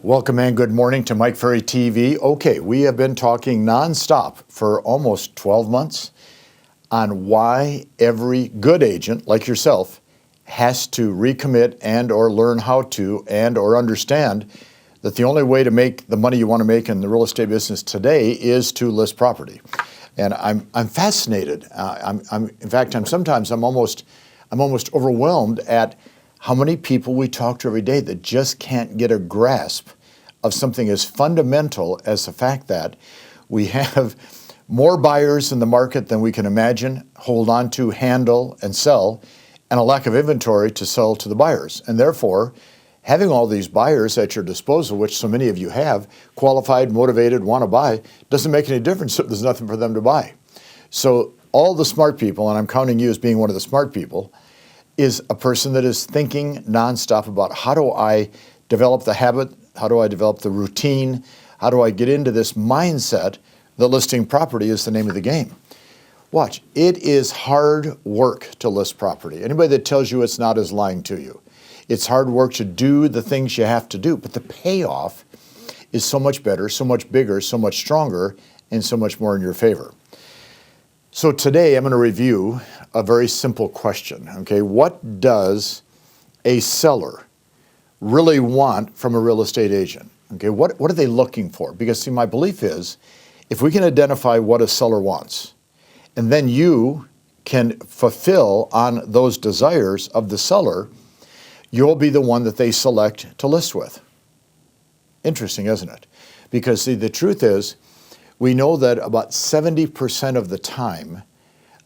Welcome and good morning to Mike Ferry TV. Okay, we have been talking nonstop for almost 12 months on why every good agent like yourself has to recommit and or learn how to and or understand that the only way to make the money you want to make in the real estate business today is to list property. And I'm fascinated. I'm almost overwhelmed at how many people we talk to every day that just can't get a grasp of something as fundamental as the fact that we have more buyers in the market than we can imagine, hold on to, handle, and sell, and a lack of inventory to sell to the buyers. And therefore, having all these buyers at your disposal, which so many of you have, qualified, motivated, want to buy, doesn't make any difference if there's nothing for them to buy. So all the smart people, and I'm counting you as being one of the smart people, is a person that is thinking nonstop about how do I develop the habit, how do I develop the routine, how do I get into this mindset that listing property is the name of the game. Watch, it is hard work to list property. Anybody that tells you it's not is lying to you. It's hard work to do the things you have to do, but the payoff is so much better, so much bigger, so much stronger, and so much more in your favor. So today I'm going to review a very simple question, okay? What does a seller really want from a real estate agent? Okay, what are they looking for? Because see, my belief is if we can identify what a seller wants, and then you can fulfill on those desires of the seller, you'll be the one that they select to list with. Interesting, isn't it? Because see, the truth is, we know that about 70% of the time,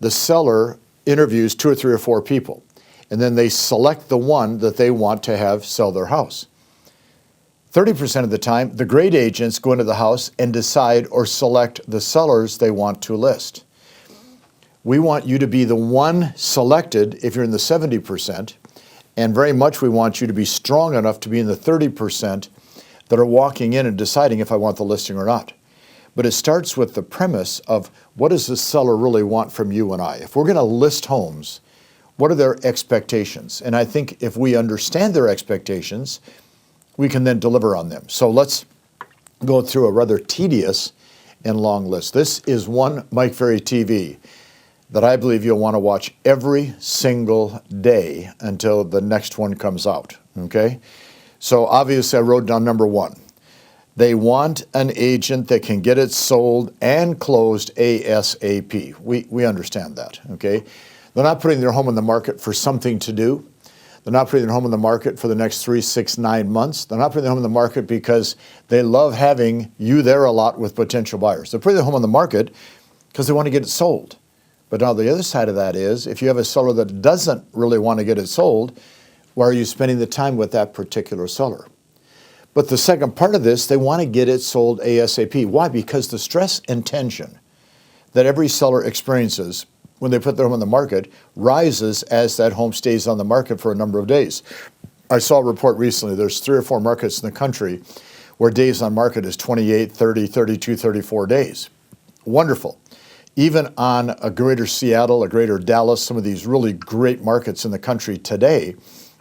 the seller interviews 2 or 3 or 4 people, and then they select the one that they want to have sell their house. 30% of the time, the great agents go into the house and decide or select the sellers they want to list. We want you to be the one selected if you're in the 70%, and very much we want you to be strong enough to be in the 30% that are walking in and deciding if I want the listing or not. But it starts with the premise of what does the seller really want from you and I? If we're going to list homes, what are their expectations? And I think if we understand their expectations, we can then deliver on them. So let's go through a rather tedious and long list. This is one Mike Ferry TV that I believe you'll want to watch every single day until the next one comes out, okay? So obviously I wrote down number 1. They want an agent that can get it sold and closed ASAP. We understand that, okay? They're not putting their home on the market for something to do. They're not putting their home on the market for the next 3, 6, 9 months. They're not putting their home on the market because they love having you there a lot with potential buyers. They're putting their home on the market because they want to get it sold. But now the other side of that is, if you have a seller that doesn't really want to get it sold, why are you spending the time with that particular seller? But the second part of this, they want to get it sold ASAP. Why? Because the stress and tension that every seller experiences when they put their home on the market rises as that home stays on the market for a number of days. I saw a report recently, there's 3 or 4 markets in the country where days on market is 28, 30, 32, 34 days. Wonderful. Even on a greater Seattle, a greater Dallas, some of these really great markets in the country today,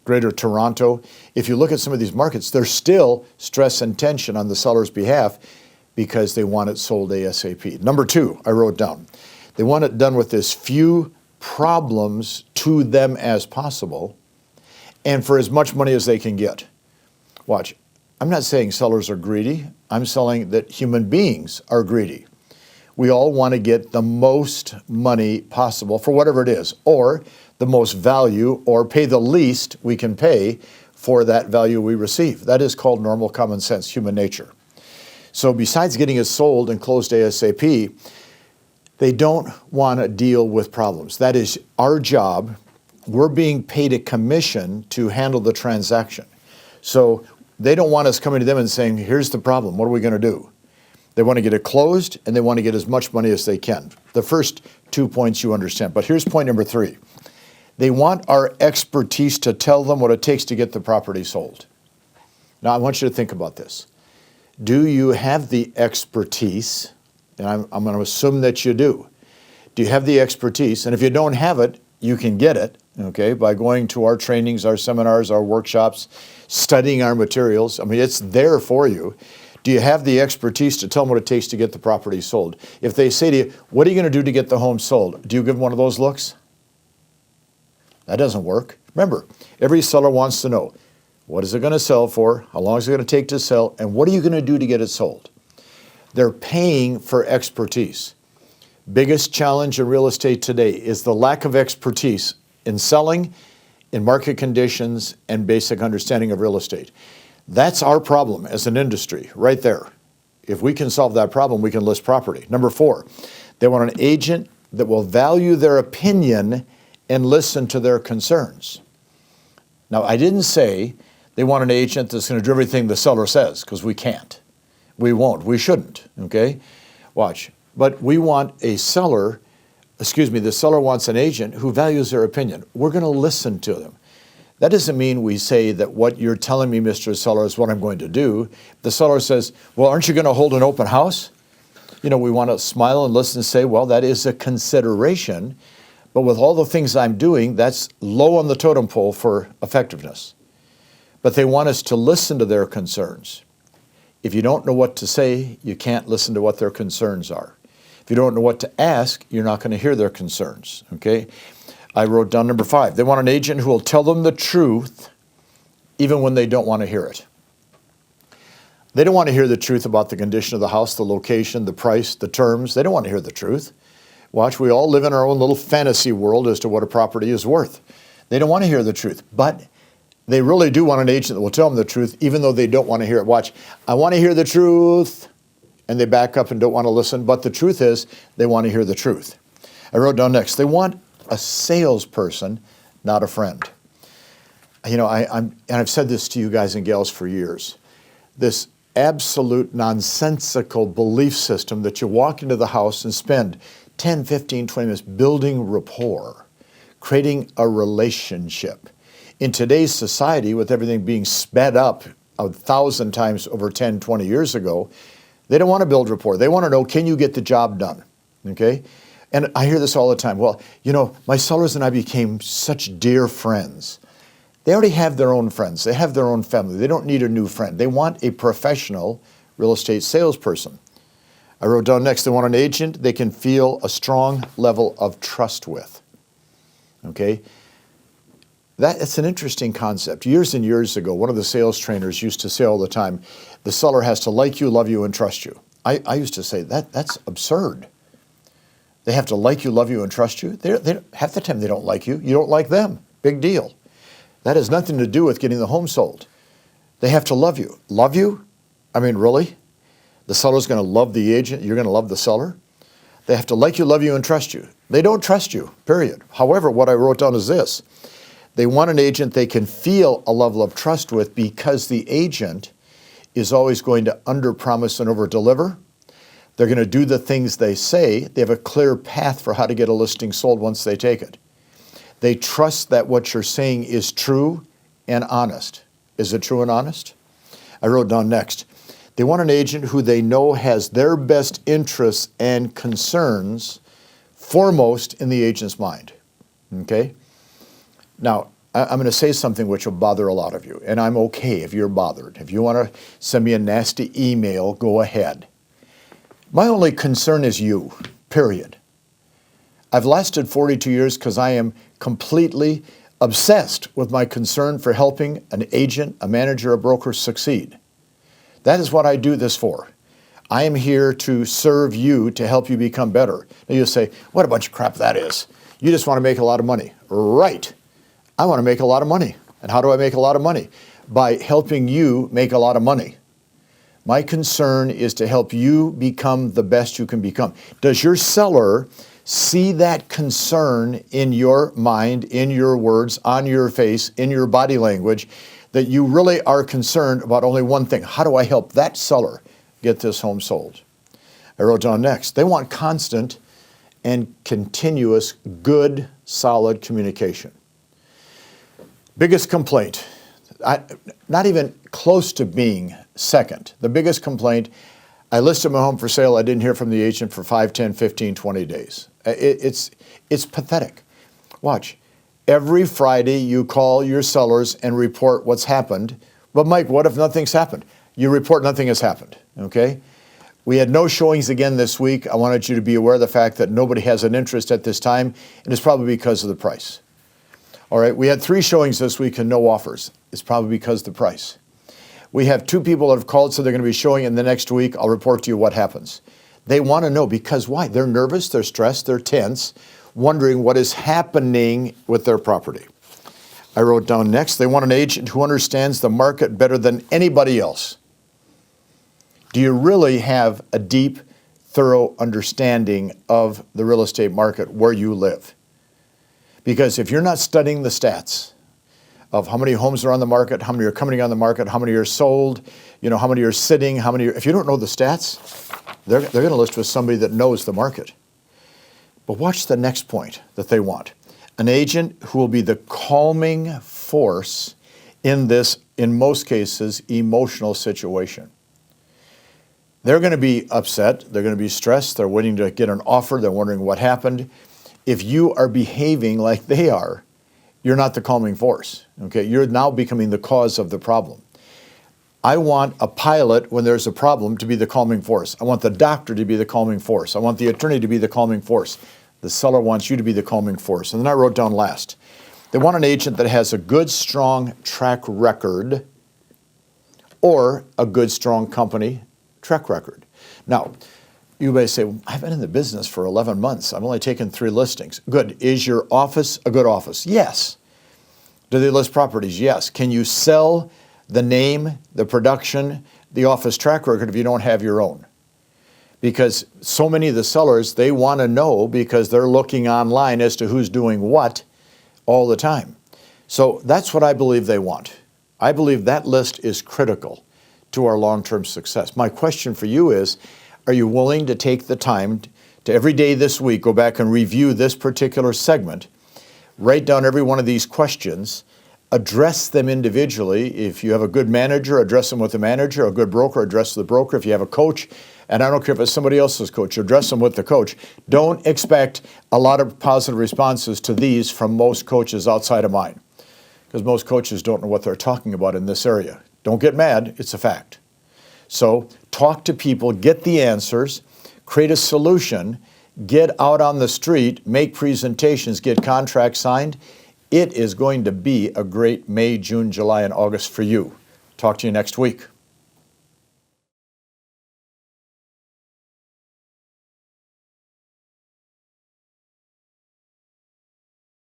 greater Toronto, if you look at some of these markets, there's still stress and tension on the seller's behalf because they want it sold ASAP. Number 2, I wrote down, they want it done with as few problems to them as possible and for as much money as they can get. Watch, I'm not saying sellers are greedy. I'm saying that human beings are greedy. We all want to get the most money possible for whatever it is, or the most value, or pay the least we can pay for that value we receive. That is called normal common sense, human nature. So besides getting it sold and closed ASAP, they don't want to deal with problems. That is our job. We're being paid a commission to handle the transaction. So they don't want us coming to them and saying, here's the problem, what are we going to do? They want to get it closed and they want to get as much money as they can. The first 2 points you understand, but here's point number 3. They want our expertise to tell them what it takes to get the property sold. Now I want you to think about this. Do you have the expertise? And I'm going to assume that you do. Do you have the expertise? And if you don't have it, you can get it. okay, by going to our trainings, our seminars, our workshops, studying our materials. I mean, it's there for you. Do you have the expertise to tell them what it takes to get the property sold? If they say to you, what are you going to do to get the home sold? Do you give them one of those looks? That doesn't work. Remember, every seller wants to know, what is it going to sell for? How long is it going to take to sell? And what are you going to do to get it sold? They're paying for expertise. Biggest challenge in real estate today is the lack of expertise in selling, in market conditions, and basic understanding of real estate. That's our problem as an industry, right there. If we can solve that problem, we can list property. Number 4, they want an agent that will value their opinion and listen to their concerns. Now, I didn't say they want an agent that's going to do everything the seller says, because we can't. We won't. We shouldn't, okay? Watch. But we want a seller, the seller wants an agent who values their opinion. We're going to listen to them. That doesn't mean we say that what you're telling me, Mr. Seller, is what I'm going to do. The seller says, well, aren't you going to hold an open house? You know, we want to smile and listen and say, well, that is a consideration. But with all the things I'm doing, that's low on the totem pole for effectiveness. But they want us to listen to their concerns. If you don't know what to say, you can't listen to what their concerns are. If you don't know what to ask, you're not going to hear their concerns, okay? I wrote down number 5. They want an agent who will tell them the truth even when they don't want to hear it. They don't want to hear the truth about the condition of the house, the location, the price, the terms. They don't want to hear the truth. Watch, we all live in our own little fantasy world as to what a property is worth. They don't want to hear the truth, but they really do want an agent that will tell them the truth even though they don't want to hear it. Watch, I want to hear the truth, and they back up and don't want to listen, but the truth is they want to hear the truth. I wrote down next, they want a salesperson, not a friend. You know, and I've said this to you guys and gals for years. This absolute nonsensical belief system that you walk into the house and spend 10, 15, 20 minutes building rapport, creating a relationship. In today's society, with everything being sped up 1,000 times over 10, 20 years ago, they don't want to build rapport. They want to know, can you get the job done? Okay? And I hear this all the time. Well, you know, my sellers and I became such dear friends. They already have their own friends. They have their own family. They don't need a new friend. They want a professional real estate salesperson. I wrote down next, they want an agent they can feel a strong level of trust with. Okay? That's an interesting concept. Years and years ago, one of the sales trainers used to say all the time, the seller has to like you, love you, and trust you. I used to say, that's absurd. They have to like you, love you, and trust you. Half the time they don't like you. You don't like them. Big deal. That has nothing to do with getting the home sold. They have to love you. Love you? I mean, really? The seller's going to love the agent. You're going to love the seller? They have to like you, love you, and trust you. They don't trust you, period. However, what I wrote down is this. They want an agent they can feel a level of trust with because the agent is always going to underpromise and overdeliver. They're going to do the things they say. They have a clear path for how to get a listing sold once they take it. They trust that what you're saying is true and honest. Is it true and honest? I wrote down next. They want an agent who they know has their best interests and concerns foremost in the agent's mind. Okay? Now, I'm going to say something which will bother a lot of you, and I'm okay if you're bothered. If you want to send me a nasty email, go ahead. My only concern is you, period. I've lasted 42 years because I am completely obsessed with my concern for helping an agent, a manager, a broker succeed. That is what I do this for. I am here to serve you, to help you become better. Now you'll say, what a bunch of crap that is. You just want to make a lot of money. Right. I want to make a lot of money. And how do I make a lot of money? By helping you make a lot of money. My concern is to help you become the best you can become. Does your seller see that concern in your mind, in your words, on your face, in your body language, that you really are concerned about only one thing? How do I help that seller get this home sold? I wrote down next. They want constant and continuous, good, solid communication. Biggest complaint, not even close to being second. The biggest complaint, I listed my home for sale, I didn't hear from the agent for 5, 10, 15, 20 days. It's pathetic. Watch, Every Friday, you call your sellers and report what's happened. But Mike, what if nothing's happened? You report nothing has happened, okay? We had no showings again this week. I wanted you to be aware of the fact that nobody has an interest at this time, and it's probably because of the price. All right, we had 3 showings this week and no offers. It's probably because of the price. We have 2 people that have called, so they're going to be showing in the next week. I'll report to you what happens. They want to know because why? They're nervous, they're stressed, they're tense, wondering what is happening with their property. I wrote down next, they want an agent who understands the market better than anybody else. Do you really have a deep, thorough understanding of the real estate market where you live? Because if you're not studying the stats of how many homes are on the market, how many are coming on the market, how many are sold, how many are sitting, if you don't know the stats, they're going to list with somebody that knows the market. But watch the next point that they want. An agent who will be the calming force in this, in most cases, emotional situation. They're going to be upset. They're going to be stressed. They're waiting to get an offer. They're wondering what happened. If you are behaving like they are, you're not the calming force. Okay, you're now becoming the cause of the problem. I want a pilot, when there's a problem, to be the calming force. I want the doctor to be the calming force. I want the attorney to be the calming force. The seller wants you to be the calming force. And then I wrote down last, they want an agent that has a good, strong track record or a good, strong company track record. Now, you may say, well, I've been in the business for 11 months. I've only taken 3 listings. Good. Is your office a good office? Yes. Do they list properties? Yes. Can you sell the name, the production, the office track record if you don't have your own? Because so many of the sellers, they want to know because they're looking online as to who's doing what all the time. So that's what I believe they want. I believe that list is critical to our long-term success. My question for you is, are you willing to take the time to every day this week go back and review this particular segment, write down every one of these questions, address them individually. If you have a good manager, address them with the manager. A good broker, address the broker. If you have a coach, and I don't care if it's somebody else's coach, address them with the coach. Don't expect a lot of positive responses to these from most coaches outside of mine, because most coaches don't know what they're talking about in this area. Don't get mad, it's a fact. So talk to people, get the answers, create a solution, get out on the street, make presentations, get contracts signed. It is going to be a great May, June, July, and August for you. Talk to you next week.